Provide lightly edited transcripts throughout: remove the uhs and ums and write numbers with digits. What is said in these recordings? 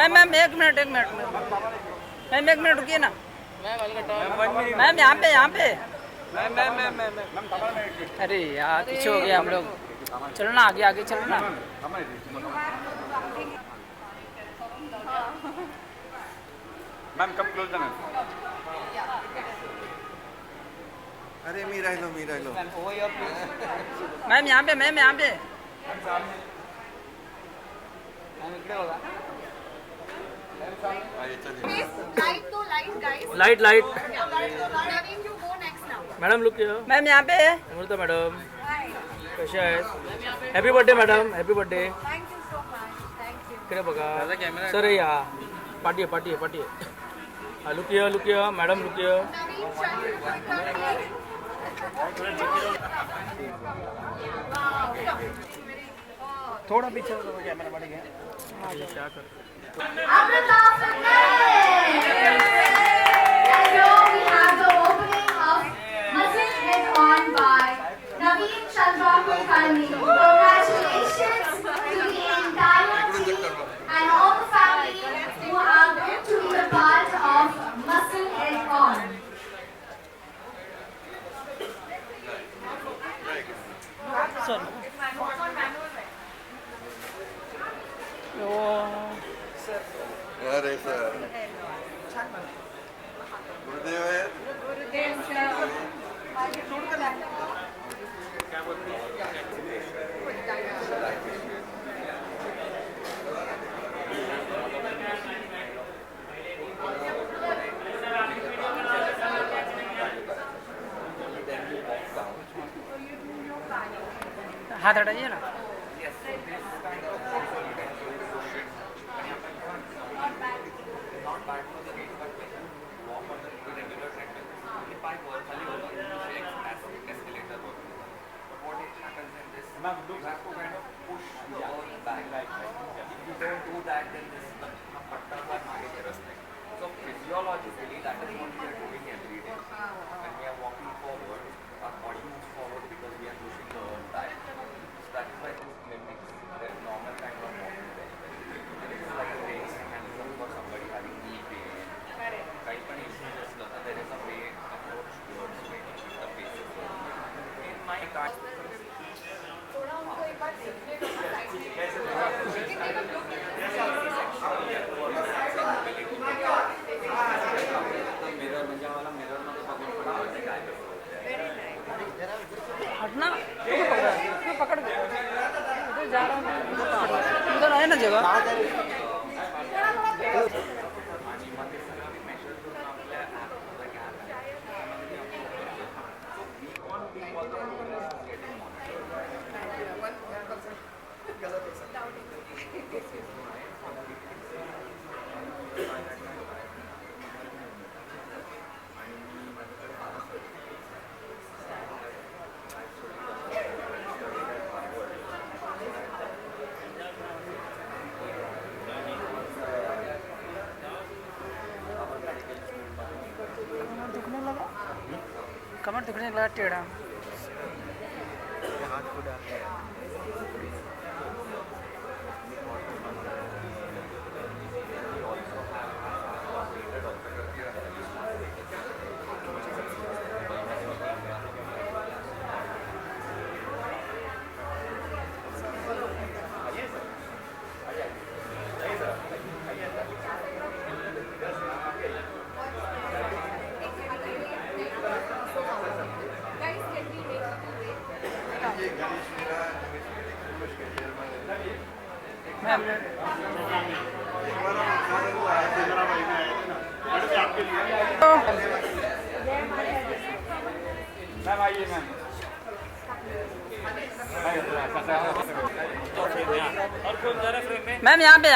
Ma'am एक minute ma'am एक minute रुकिए ना मैम यहाँ पे अरे यार पीछे हो गया हम लोग। चलो ना आगे चलो ना। मैम कब क्लोज जाना? अरे मी राहिलो मैम यहाँ पे लाइट मॅडम लुक मैम यहाँ पे अमृता मॅडम कशा आहेत? Happy birthday madam, happy birthday. इकडे बघा सर या पाठी आहे. लुक मॅडम लुक थोड़ा पीछे कैमरा बढ़ गया। क्या कर Congratulations to the entire team and all the family who are going to be a part of Muscle Head On. अरे सर गुरुदेव आहे. हाथ हटाइए ना। Physiologically, that is what we are doing every day. When we are walking forward, our body moves forward because we are pushing the earth back. So that is why this mimics the normal kind of walking very well. And it is like a training mechanism for somebody having knee pain. Right, but there is a way approach towards training the faces. In my case, हटना पकड़ उधर जा रहा हूँ, उधर आए ना जगह। कमर दुखने लगा टेढ़ा। हाथ को डाल मैम आइए मैम। मैम यहाँ पे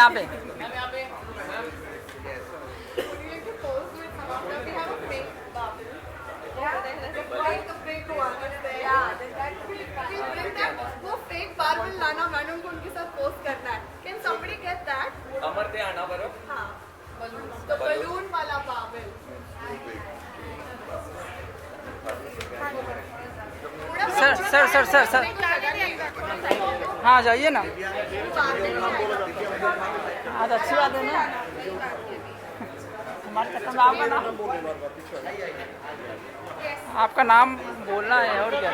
लाना मैडम को उनके साथ पोस्ट करना है। Can somebody get that? अमर ते आना बरो. हाँ. तो sir sir sir sir sir हाँ जाइए ना। आज अच्छी बात है ना, हमारे चक्कर में आपका नाम बोलना है और क्या।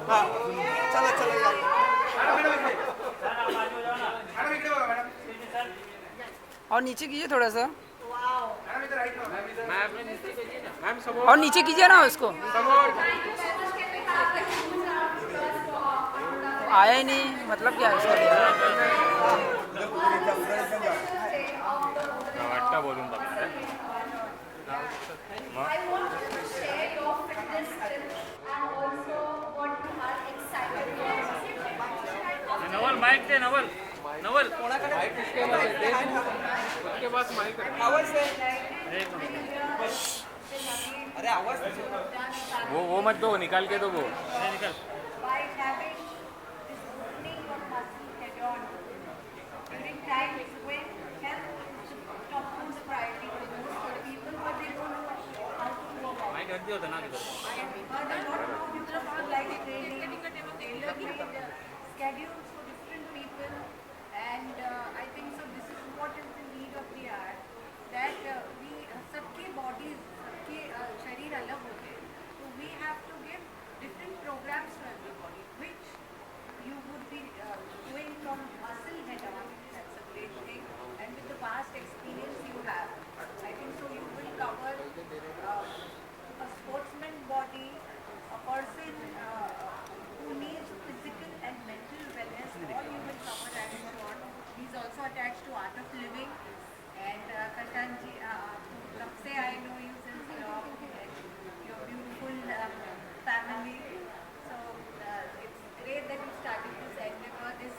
हाँ चलो चलो यार और नीचे कीजिए थोड़ा सा, और नीचे कीजिए ना उसको। आया ही नहीं, मतलब क्या है इसका। I want you to share your fitness tips and also what you are excited for. Naval mic दे, नवल नवल आवाज से अरे आवाज वो मत दो, निकाल के दो वो। By having this opening of muscle head on during times when health is topmost priority for most of the people, but they don't know how to go about it. Mic रख दियो तना But a lot of people are not like training, tailor-made schedules for different people, and I think so. This is what is the need of the hour. That we सबके bodies, सबके शरीर अलग होते हैं, so we have to give different programs to everybody, which you would be doing from muscle head on. That's a great thing, and with the vast experience you have, I think so. You will cover a sportsman body, a person who needs physical and mental wellness. All you will cover that in short. He's also attached to Art of Living, and Kashanji, कब से I know you since your beautiful family. So it's great that you started this endeavor, this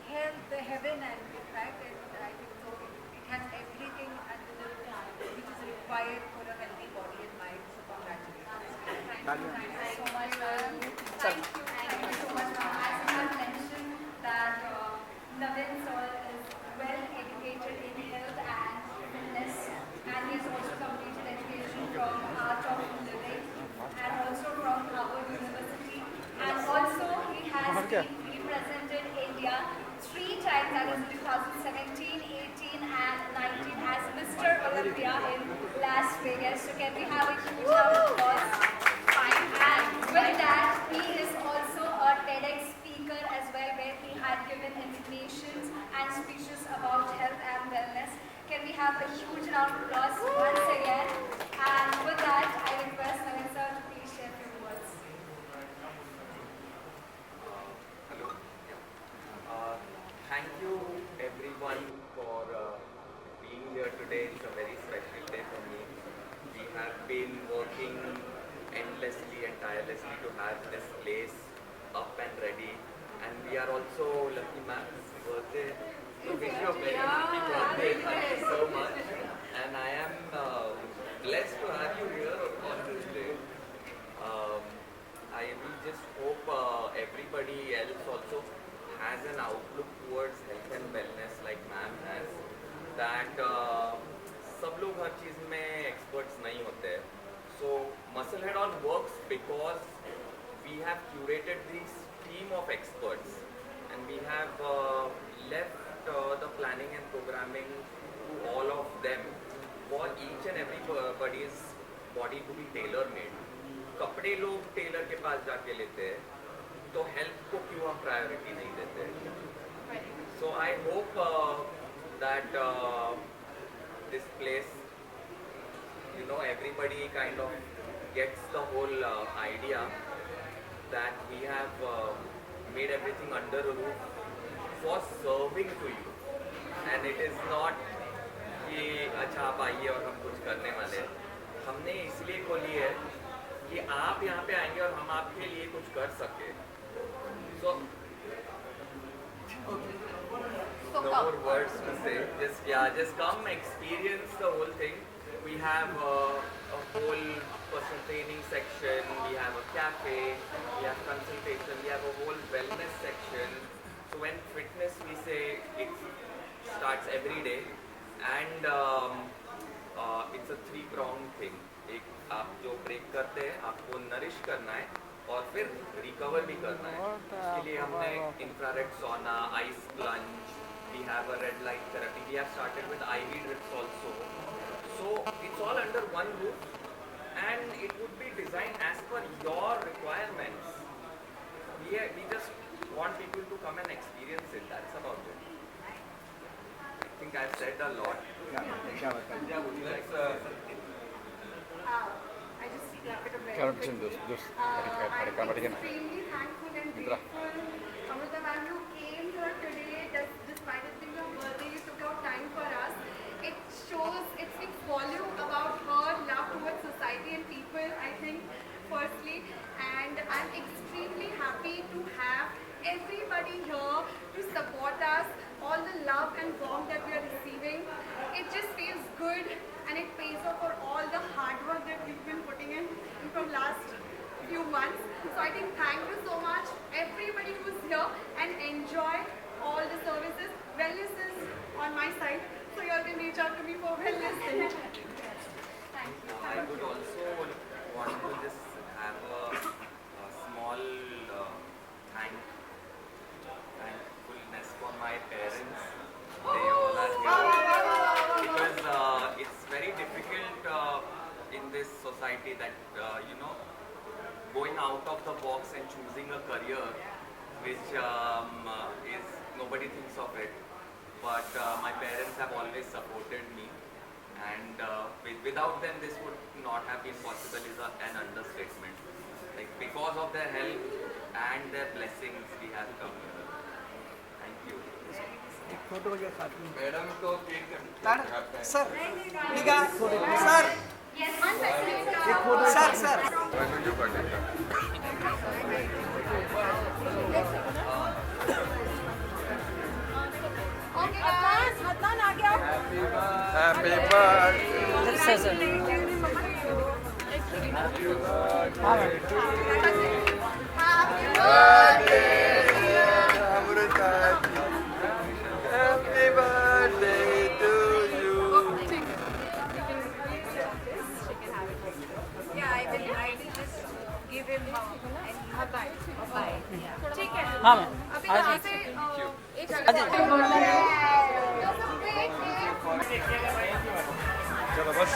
health, heaven and right, and I think so it has everything under the which is required for a healthy body and mind. So congratulations. Thank you so much, ma'am. Thank you so much, ma'am. As you have mentioned that Navin sir is well educated in health and fitness, and he has also completed education from Art of Living and also from Harvard University, and also he has represented India 3 times, that is 2017, 18 and 19 as Mr. Olympia in Las Vegas. So can we have a huge round of applause? Fine. And with that, he is also a TEDx speaker as well, where he had given explanations and speeches about health and wellness. Can we have a huge round of applause once again? And with that, I request Navin sir to please share a few words. Hello. Thank you everyone for being here today. It's a very special day for me. We have been working endlessly and tirelessly to have this place up and ready. And we are also lucky, ma'am, it's your birthday. So wish you a very happy birthday. Thank you so much. And I am blessed to have you here on this day. I will just hope everybody else also has an outlook towards health and wellness like ma'am has. That सब लोग हर चीज़ में experts नहीं होते. So Muscle Head On works because we have curated this team of experts, and we have left the planning and programming to all of them for each and everybody's body to be tailor made. कपड़े लोग Taylor के पास जाके लेते हैं, तो health को क्यों हम प्रायोरिटी नहीं देते? So I hope that this place, you know, everybody kind of gets the whole idea that we have made everything under a roof for serving to you, and it is not कि अच्छा आप आइए और हम कुछ करने वाले हैं. हमने इसलिए खोली है कि आप यहाँ पे आएंगे और हम आपके लिए कुछ कर सके. So no more words to say. Just come, experience the whole thing. We have a whole personal training section, we have a cafe, we have consultation, we have a whole wellness section. So when fitness, we say it starts every day, and it's a three-pronged thing. एक आप जो break करते हैं आपको nourish करना है और फिर रिकवर भी करना है. इसके लिए हमने इंफ्रारेड सोना, ice plunge, we have a red light therapy, we have started with IV drips also. So it's all under one roof, and it would be designed as per your requirements. We just want people to come and experience it. That's about it. I think I've said a lot. Yeah, would you like to say something? I just wrap it up very quickly. I'm extremely thankful and grateful. Amrita ma'am, you came here today, despite it being your birthday, you took out time for us. It shows, it speaks volume about her love towards society and people, I think, firstly. And I'm extremely happy to have everybody here to support us, all the love and warmth that we are receiving. It just feels good, and it pays off for all the hard work that you've been putting in from last few months. So I think thank you so much everybody who's here, and enjoy all the services. Wellness is on my side, so you all can reach out to me for wellness. Thank you. I would also want to just have a small thankfulness for my parents. They all are here because it's very difficult in this society that going out of the box and choosing a career which is nobody thinks of it, but my parents have always supported me, and without them this would not have been possible is an understatement. Like, because of their help and their blessings we have come here. Thank you. Photo या साथ में madam को cake sir निगा sir Yes, one second. Sir sir जो birthday का Okay, Adnan, आ गया. Happy birthday sir sir Amrita happy birthday to you Yeah, I will just give him a bye. ठीक है. हाँ मैम अभी यहाँ से एक जगह चलो बस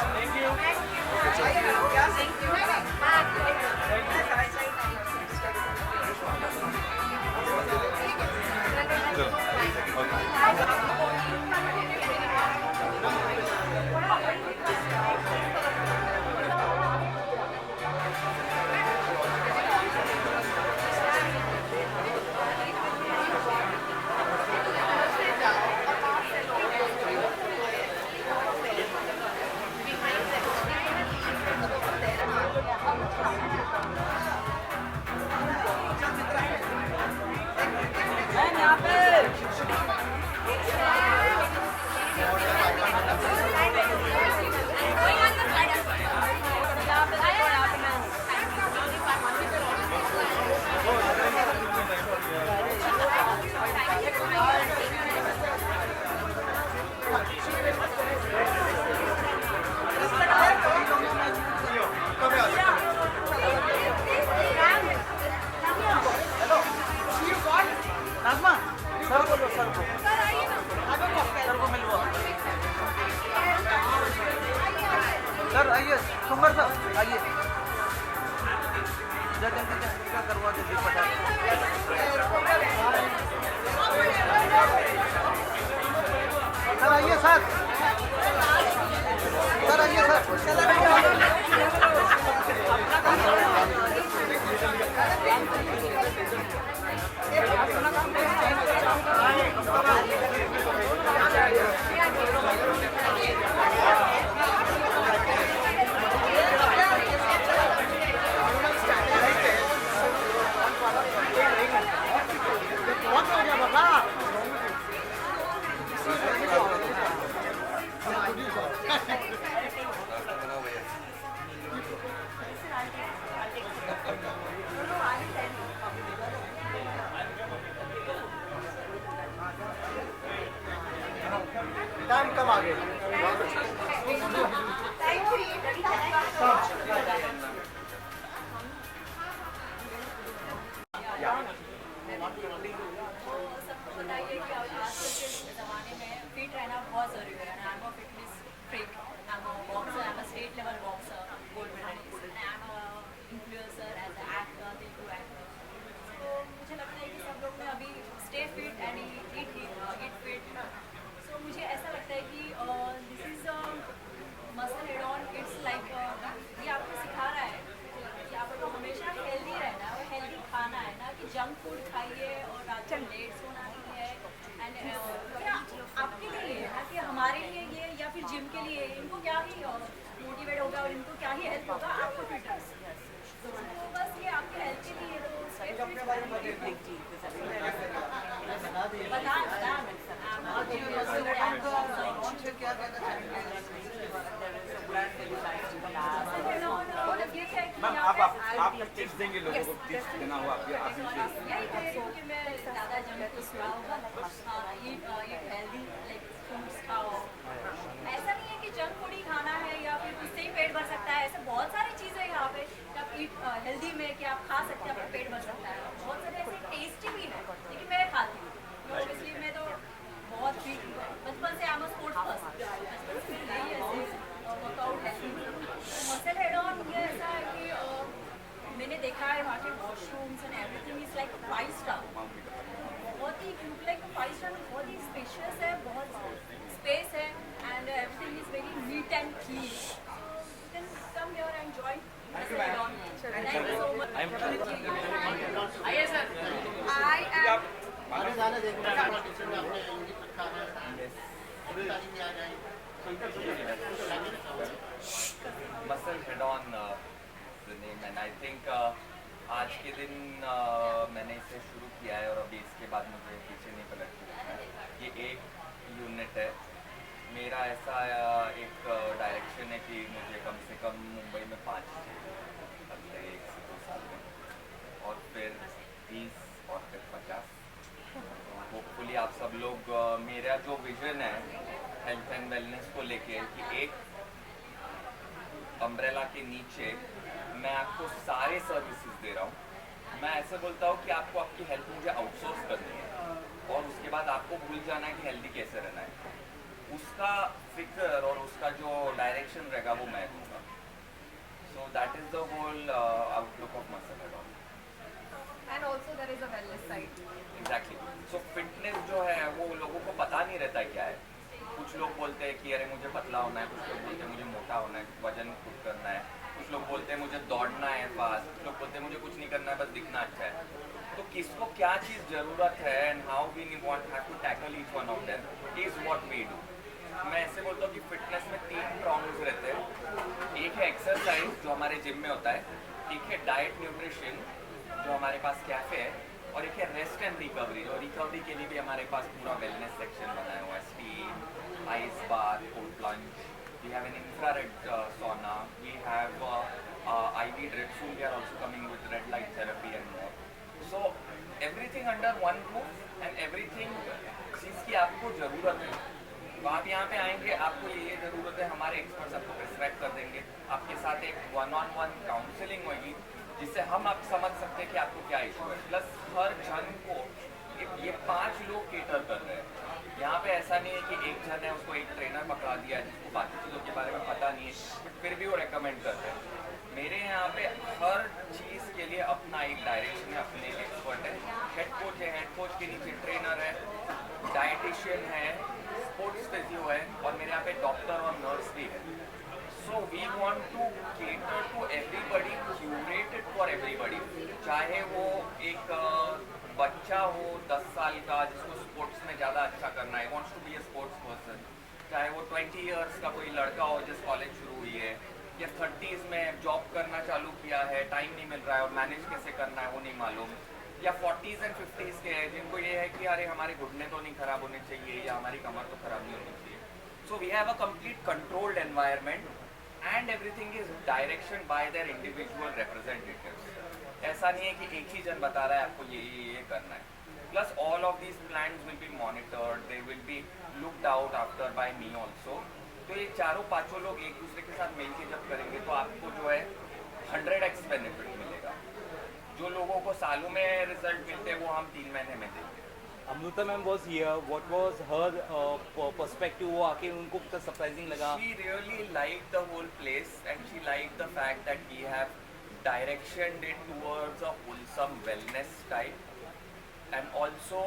सर आइए सुमर सर आइए क्या करवा दीजिए सर आइए सर आइए फूड खाइए और रात को लेट सोना नहीं है एंड क्या आपके लिए है ना कि हमारे लिए ये या फिर जिम के लिए इनको क्या ही मोटिवेट होगा और इनको क्या ही हेल्प होगा आपको फिटनेस तो बस ये आपके हेल्थ के लिए तो मैम आप टिप्स देंगे लोगों को, टिप्स देना हो आपके आप यही करें कि मैं ज़्यादा जंक फूड खाऊँ ईट हेल्दी लाइक फ्रूट्स खाओ ऐसा नहीं है कि जंक फूड ही खाना है या फिर उससे ही पेट भर सकता है ऐसे बहुत सारी चीज़ें यहाँ पे कि आप ईट हेल्दी में कि आप खा सकते हैं आपका पेट भर सकता है बहुत सारे ऐसे टेस्टी भी है लेकिन मैं खाती हूँ इसलिए मैं तो बहुत फिट हूँ बचपन से आम स्पोर्ट्स पर्सन बचपन से नहीं ऐसे वर्कआउट है मसल हेड ऑन ये ऐसा है कि मैंने देखा है वहाँ के washrooms and everything is like 5 star बहुत ही लाइक 5 स्टार में बहुत ही स्पेशियस है बहुत स्पेस है and everything is very neat and clean you can come here and join thank you so much आइए sir I am Muscle head on the name and I think आज के दिन मैंने इसे शुरू किया है और अभी इसके बाद मुझे पीछे नहीं पलट के देखना है ये एक यूनिट है मेरा ऐसा एक डायरेक्शन है कि मुझे कम से कम मुंबई में 5 अगले 1 से 2 साल में और फिर 20 और फिर 50 होपफुली आप सब लोग मेरा जो विजन है हेल्थ एंड वेलनेस को लेके कि एक अम्ब्रेला के नीचे मैं आपको सारे सर्विसेज दे रहा हूँ मैं ऐसे बोलता हूँ कि आपको आपकी हेल्थ मुझे आउटसोर्स करनी है और उसके बाद आपको भूल जाना है कि हेल्दी कैसे रहना है उसका फिक्र और उसका जो डायरेक्शन रहेगा वो मैं दूंगा so that is the whole outlook of muscle head on and also there is a wellness side. Exactly so fitness जो है वो लोगों को पता नहीं रहता है क्या है कुछ लोग बोलते हैं कि अरे मुझे पतला होना है कुछ लोग बोलते हैं मुझे मोटा होना है वजन खुद करना है कुछ लोग बोलते हैं मुझे दौड़ना है फास्ट कुछ लोग बोलते हैं मुझे कुछ नहीं करना है बस दिखना अच्छा है तो किसको क्या चीज़ ज़रूरत है and how we want have to tackle each one of them is what we do मैं ऐसे बोलता हूँ कि फिटनेस में 3 प्रॉन्ग्स रहते हैं एक है एक्सरसाइज जो हमारे जिम में होता है एक है डाइट न्यूट्रिशन जो हमारे पास कैफे है और एक है रेस्ट एंड रिकवरी और रिकवरी के लिए भी हमारे पास पूरा वेलनेस सेक्शन बनाया हुआ है steam ice bar cold plunge we have an infrared sauna we have IV drip soon we are also coming with red light therapy and more so everything under one roof and everything चीज़ की आपको ज़रूरत है तो आप यहाँ पे आएंगे आपको ये ज़रूरत है हमारे एक्सपर्ट्स आपको प्रिस्क्राइब कर देंगे आपके साथ एक 1-on-1 काउंसलिंग होगी जिससे हम आप समझ सकते हैं कि आपको क्या इशू है प्लस हर जन को ये 5 लोग केटर कर रहे हैं यहाँ पे ऐसा नहीं है कि एक जन है उसको एक ट्रेनर पकड़ा दिया है जिसको बाकी चीज़ों के बारे में पता नहीं है बट फिर भी वो रेकमेंड करते हैं मेरे यहाँ पे हर चीज़ के लिए अपना एक डायरेक्शन है अपने एक एक्सपर्ट है हेड कोच है हेड कोच के नीचे ट्रेनर है डाइटिशियन है स्पोर्ट्स फिजियो है और मेरे यहाँ पे डॉक्टर और नर्स भी है so we want to cater to everybody curated for everybody चाहे वो एक बच्चा हो 10 साल का जिसको स्पोर्ट्स में ज़्यादा अच्छा करना है wants to be a sports person चाहे वो 20 इयर्स का कोई लड़का हो जिस कॉलेज शुरू हुई है या 30s में जॉब करना चालू किया है टाइम नहीं मिल रहा है और मैनेज कैसे करना है वो नहीं मालूम या 40s एंड 50s के हैं जिनको ये है कि अरे हमारे घुटने तो नहीं खराब होने चाहिए या हमारी कमर तो खराब नहीं होनी चाहिए so we have a complete controlled environment and everything is direction by their individual representatives ऐसा नहीं है कि एक ही जन बता रहा है आपको ये करना है plus all of these plans will be monitored they will be looked out after bye me also तो ये 4-5 लोग एक दूसरे के साथ मिल के जब करेंगे तो आपको जो है 100x बेनिफिट मिलेगा जो लोगों को सालों में रिजल्ट मिलते हैं वो हम 3 महीने में देंगे Amrita ma'am was here. What was her perspective? वो आके उनको कितना surprising लगा? She really liked the whole place and she liked the fact that we have directioned it towards a wholesome wellness type and also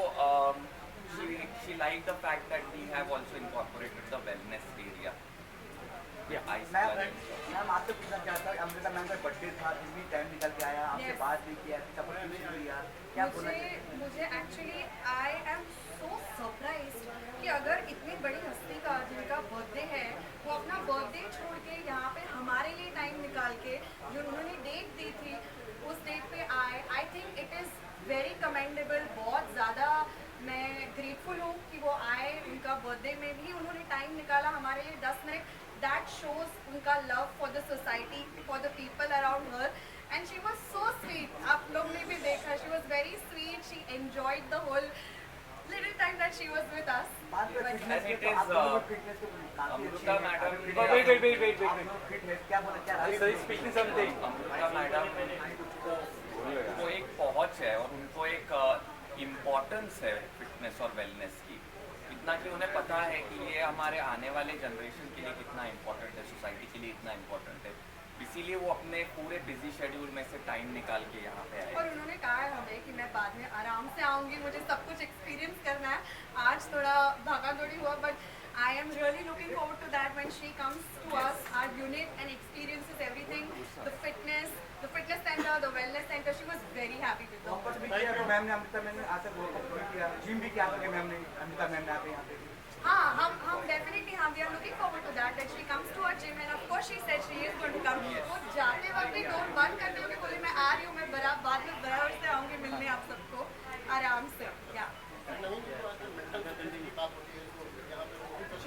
she liked the fact that we have also incorporated the wellness area ice ma'am current. Ma'am आपसे पूछना चाहता हूँ Amrita ma'am का birthday था फिर भी time निकल के आया आपसे Yes. बात नहीं किया सब कुछ नहीं किया क्या बोलना चाहिए मुझे actually I am so surprised कि अगर इतनी बड़ी हस्ती का जिनका बर्थडे है वो अपना बर्थडे छोड़ के यहाँ पे हमारे लिए टाइम निकाल के जो उन्होंने डेट दी थी उस डेट पे आए I think it is very commendable. बहुत ज़्यादा मैं ग्रेटफुल हूँ कि वो आए, उनका बर्थडे में भी उन्होंने टाइम निकाला हमारे लिए 10 मिनट। दैट शोज उनका love for the society, for the people around her, and she was so sweet. आप लोग ने भी देखा, she was very sweet, she enjoyed the whole little time that she was with us. बात करें But- fitness And it की तो is, आप लोगों को फिटनेस तो काफी अमृता अच्छी है। मैडम आप ने- Wait. आप लोग फिटनेस क्या बोलना चाह रहे Sir is speaking something. Amrita madam को एक पहुंच है और उनको एक इम्पोर्टेंस है फिटनेस और वेलनेस की, इतना कि उन्हें पता है कि ये हमारे आने वाले जनरेशन के लिए कितना इम्पोर्टेंट है, सोसाइटी के लिए इतना इम्पोर्टेंट है, इसीलिए वो अपने पूरे बिजी शेड्यूल में से टाइम निकाल के यहाँ पे आए। और उन्होंने कहा है हमें कि मैं बाद में आराम से आऊँगी, मुझे सब कुछ एक्सपीरियंस करना है। आज थोड़ा भागा दौड़ी हुआ, but I am really looking forward to that when she comes to us, our unit, and experiences everything, the fitness centre, the wellness centre. She was very happy with workout भी किया तो मैम ने Amrita ma'am ने आज तक workout भी किया, gym भी किया था मैम ने, अमृता मैम ने आके यहाँ पे हाँ, हम definitely we are looking forward to that she comes to our gym, and of course she said she is going to come. वो जाते वक्त भी डोर बंद करते हुए बोले मैं आ रही हूँ, मैं बाद में बराबर से आऊँगी मिलने आप सबको आराम से। या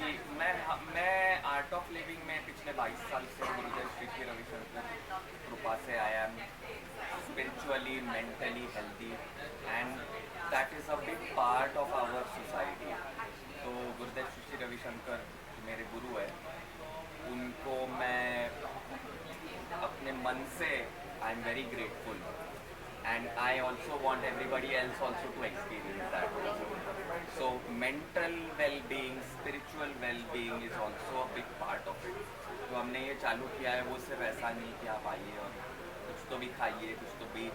जी, मैं आर्ट ऑफ लिविंग में पिछले 22 साल से गुरुदेव श्री श्री रविशंकर कृपा से आया हूँ, spiritually mentally healthy, and that is a big part of our society. तो गुरुदेव श्री श्री रविशंकर मेरे गुरु है, उनको मैं अपने मन से I am very grateful, and I also want everybody else also to experience that. So mental well-being, spiritual well-being is also a big part of it. तो हमने ये चालू किया है, वो सिर्फ ऐसा नहीं कि आप आइए और कुछ तो भी खाइए, कुछ तो भी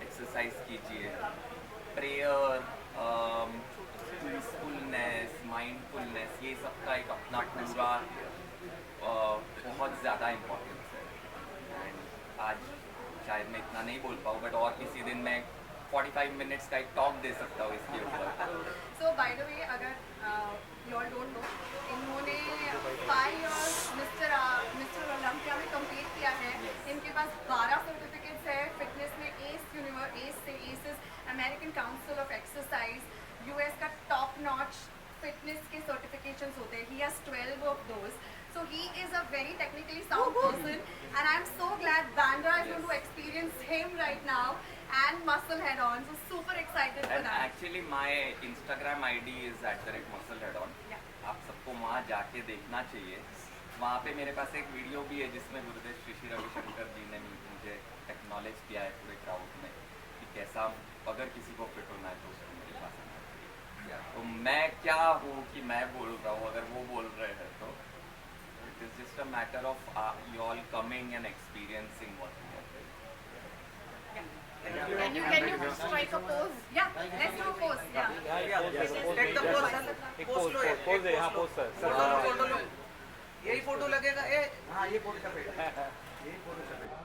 एक्सरसाइज कीजिए, प्रेयर, पीसफुलनेस, माइंडफुलनेस, ये सब का एक अपना पूरा बहुत ज़्यादा इम्पोर्टेंस है। एंड आज शायद मैं इतना नहीं बोल पाऊँ, बट और किसी दिन मैं 45 मिनट्स का एक टॉक दे सकता हूँ इसके ऊपर। सो बाय द वे, अगर यू ऑल डोंट नो, इन्होंने 5 years मिस्टर ओलंपिया में कंप्लीट किया है। इनके पास 12 सर्टिफिकेट्स है फिटनेस में, एस से एसिस, American Council of Exercise, US का टॉप नॉच फिटनेस के सर्टिफिकेशंस होते हैं। He has 12 of those, so he is a very technically sound person, and I'm so glad Bandra is going to experience him right now and muscle head on, so super excited for And that. actually my Instagram ID is @muscleheadon. Yeah. आप सबको वहाँ जाके देखना चाहिए। वहाँ पे मेरे पास एक वीडियो भी है जिसमें गुरुदेव श्री श्री रविशंकर जी ने मुझे एक्नॉलेज किया है पूरे क्राउड में कि कैसा, अगर किसी को फिट होना है तो उसको मेरे पास आना चाहिए। तो मैं क्या हूँ कि मैं बोल रहा हूँ, अगर वो बोल रहे हैं तो it is just a matter of you all coming and experiencing what we are doing. Can you strike a pose? Yeah, let's do a pose. Yeah. Take the pose. एक pose है, हाँ pose sir. फोटो लो, यही photo लगेगा। ए हाँ ये photo चपेगा, यही photo चपेगा।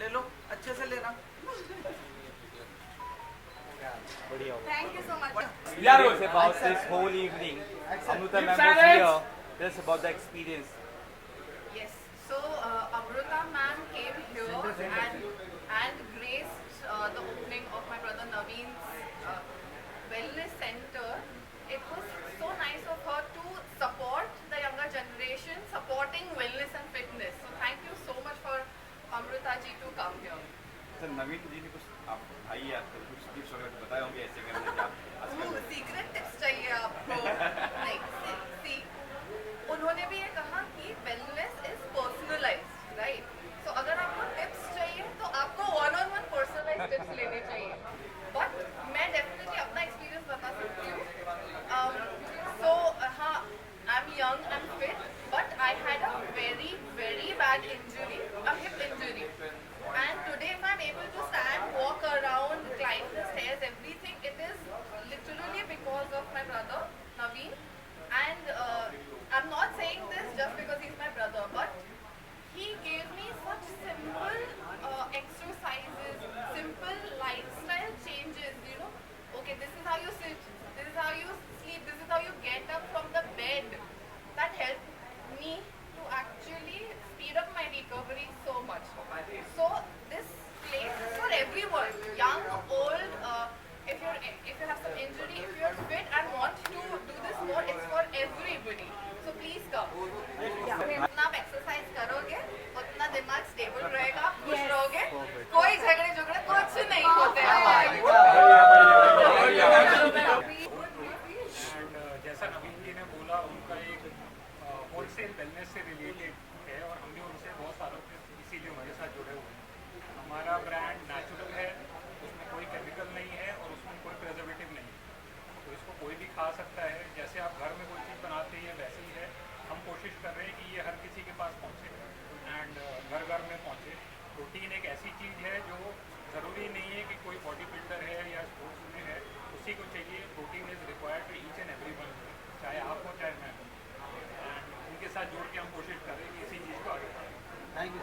ले लो, अच्छे से लेना। बढ़िया। Thank you so much. Yeah, it's about this whole evening. Amruta ma'am was here. Tell us about the experience. Yes. So Amruta ma'am came here and graced the opening of my brother Naveen's wellness center. It was so nice of her to support the younger generation, supporting wellness and fitness. So thank you so much for Amruta ji to come here. Sir Naveen ji ने कुछ आप आइए आपको कुछ tips वगैरह बताए होंगे ऐसे करने के आप आजकल सीक्रेट टिप्स चाहिए आपको? नहीं, सी उन्होंने भी ये कहा कि वेलनेस इज पर्सनलाइज्ड, राइट? सो अगर आपको टिप्स चाहिए तो आपको 1-on-1 पर्सनलाइज्ड टिप्स लेने चाहिए। बट मैं डेफिनेटली अपना एक्सपीरियंस बता सकती हूँ। सो हाँ, I am young, I am fit, but I had a very very bad injury, a hip injury. And today if I'm able to stand, walk around, climb the stairs, everything, it is literally because of my brother Naveen. And I'm not saying if you have some injury, if you are fit and want to do this sport, it's for everybody. So please come. जितना आप exercise करोगे उतना दिमाग stable रहेगा, खुश रहोगे, कोई झगड़े कुछ नहीं होते हमारे। जैसा नवीन जी ने बोला, उनका एक होलसेल वेलनेस से रिलेटेड है और हम भी उनसे बहुत सालों से इसीलिए हमारे साथ जुड़े हुए हैं। हमारा ब्रांड नेचुरल है, उसमें कोई केमिकल नहीं है और उसमें कोई प्रिजर्वेटिव नहीं है, तो इसको कोई भी खा सकता है। जैसे आप घर में कोई चीज़ बनाते हैं वैसे ही है। हम कोशिश कर रहे हैं कि ये हर किसी के पास पहुँचे एंड घर घर में पहुँचे। प्रोटीन एक ऐसी चीज़ है जो ज़रूरी नहीं है कि कोई बॉडी बिल्डर है या स्पोर्ट्स में है उसी को चाहिए। Protein is required to each and every one, चाहे आप हो चाहे मैं हो। एंड उनके साथ जोड़ के हम कोशिश कर रहे हैं कि इसी चीज़ को आगे बढ़ाएं। Thank you.